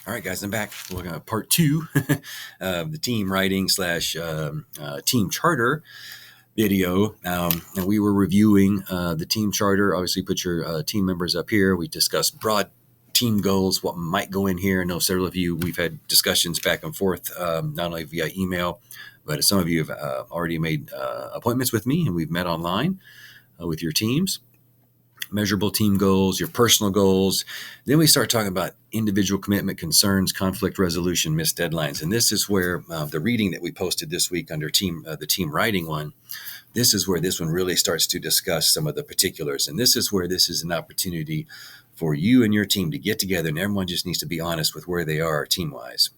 All right, guys, I'm back. We're going to part two of the team writing slash team charter video. And we were reviewing the team charter. Obviously, put your team members up here. We discussed broad team goals, what might go in here. I know several of you, we've had discussions back and forth, not only via email, but some of you have already made appointments with me, and we've met online with your teams. Measurable team goals, your personal goals. Then we start talking about individual commitment, concerns, conflict resolution, missed deadlines. And this is where the reading that we posted this week under the team writing one, this is where this one really starts to discuss some of the particulars. And this is where this is an opportunity for you and your team to get together, and everyone just needs to be honest with where they are team-wise,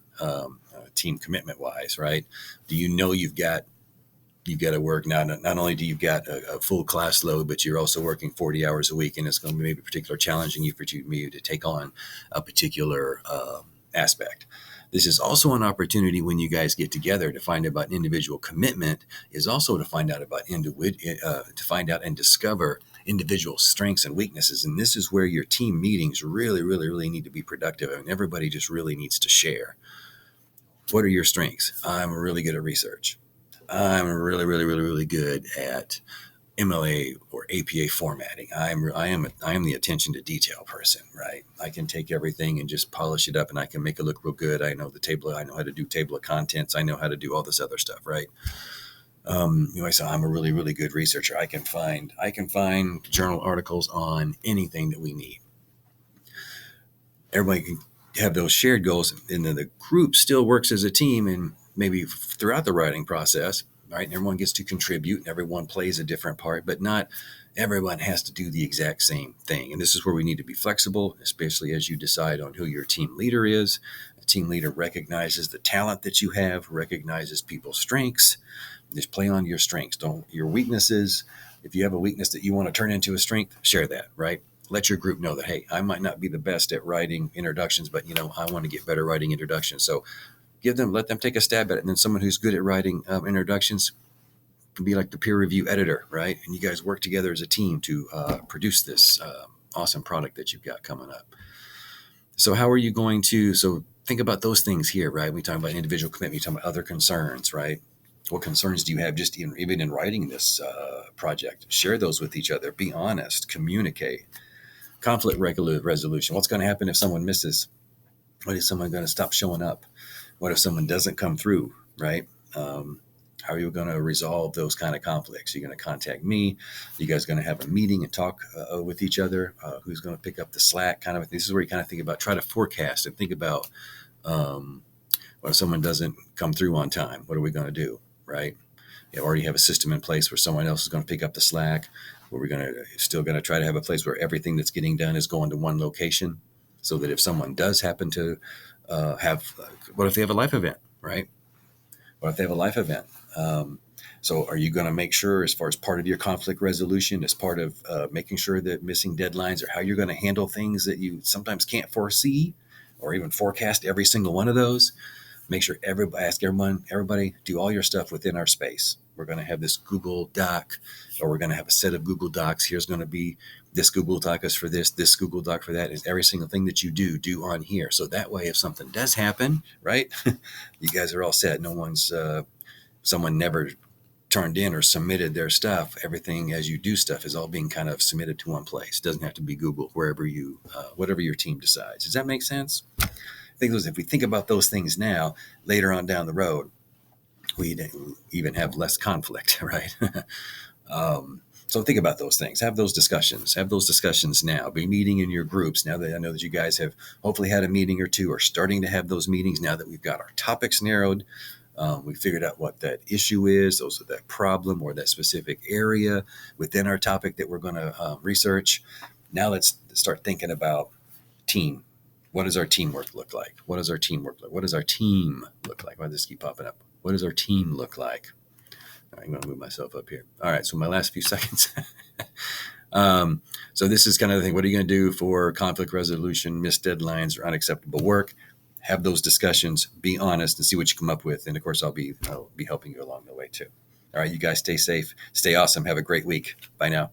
team commitment-wise, right? Do you know you've got to work now? Not only do you got a full class load, but you're also working 40 hours a week, and it's going to be maybe particularly challenging you for you to take on a particular aspect. This is also an opportunity when you guys get together to find out about individual commitment, is also to find out about to find out and discover individual strengths and weaknesses. And this is where your team meetings really, really, really need to be productive. I mean, everybody just really needs to share. What are your strengths? I'm really good at research. I'm really, really, really, really good at MLA or APA formatting. I am the attention to detail person, right? I can take everything and just polish it up, and I can make it look real good. I know I know how to do table of contents. I know how to do all this other stuff, right? So I'm a really, really good researcher. I can find journal articles on anything that we need. Everybody can have those shared goals, and then the group still works as a team, and maybe throughout the writing process, right? And everyone gets to contribute, and everyone plays a different part, but not everyone has to do the exact same thing. And this is where we need to be flexible, especially as you decide on who your team leader is. A team leader recognizes the talent that you have, recognizes people's strengths. Just play on your strengths, don't your weaknesses. If you have a weakness that you want to turn into a strength, share that, right? Let your group know that, hey, I might not be the best at writing introductions, but I want to get better writing introductions. So let them take a stab at it. And then someone who's good at writing introductions can be like the peer review editor, right? And you guys work together as a team to produce this awesome product that you've got coming up. So how are you going to, think about those things here, right? We talk about individual commitment, we talk about other concerns, right? What concerns do you have just even in writing this project? Share those with each other. Be honest. Communicate. Conflict resolution. What's going to happen if someone misses? What is someone going to stop showing up? What if someone doesn't come through, right? How are you going to resolve those kind of conflicts? You're going to contact me. You guys going to have a meeting and talk with each other. Who's going to pick up the slack? Kind of. This is where you kind of think about, try to forecast and think about what if someone doesn't come through on time? What are we going to do, right? You already have a system in place where someone else is going to pick up the slack. Where we're still going to try to have a place where everything that's getting done is going to one location, so that if someone does happen to what if they have a life event, right? What if they have a life event? So are you going to make sure, as far as part of your conflict resolution, as part of making sure that missing deadlines, or how you're going to handle things that you sometimes can't foresee or even forecast every single one of those? Make sure everybody do all your stuff within our space. We're going to have this Google Doc, or we're going to have a set of Google Docs. Here's going to be this Google Doc is for this Google Doc for that. Is every single thing that you do on here. So that way, if something does happen, right, you guys are all set. No one's, someone never turned in or submitted their stuff. Everything as you do stuff is all being kind of submitted to one place. It doesn't have to be Google, whatever your team decides. Does that make sense? I think if we think about those things now, later on down the road, we'd even have less conflict, right? So think about those things. Have those discussions. Have those discussions now. Be meeting in your groups. Now that I know that you guys have hopefully had a meeting or two, or starting to have those meetings now that we've got our topics narrowed. We figured out what that issue is, that problem or that specific area within our topic that we're going to research. Now let's start thinking about team. What does our teamwork look like? What does our teamwork look like? What does our team look like? Why does this keep popping up? What does our team look like? All right, I'm going to move myself up here. All right, so my last few seconds. So this is kind of the thing. What are you going to do for conflict resolution, missed deadlines, or unacceptable work? Have those discussions, be honest, and see what you come up with. And of course, I'll be helping you along the way too. All right, you guys stay safe, stay awesome. Have a great week. Bye now.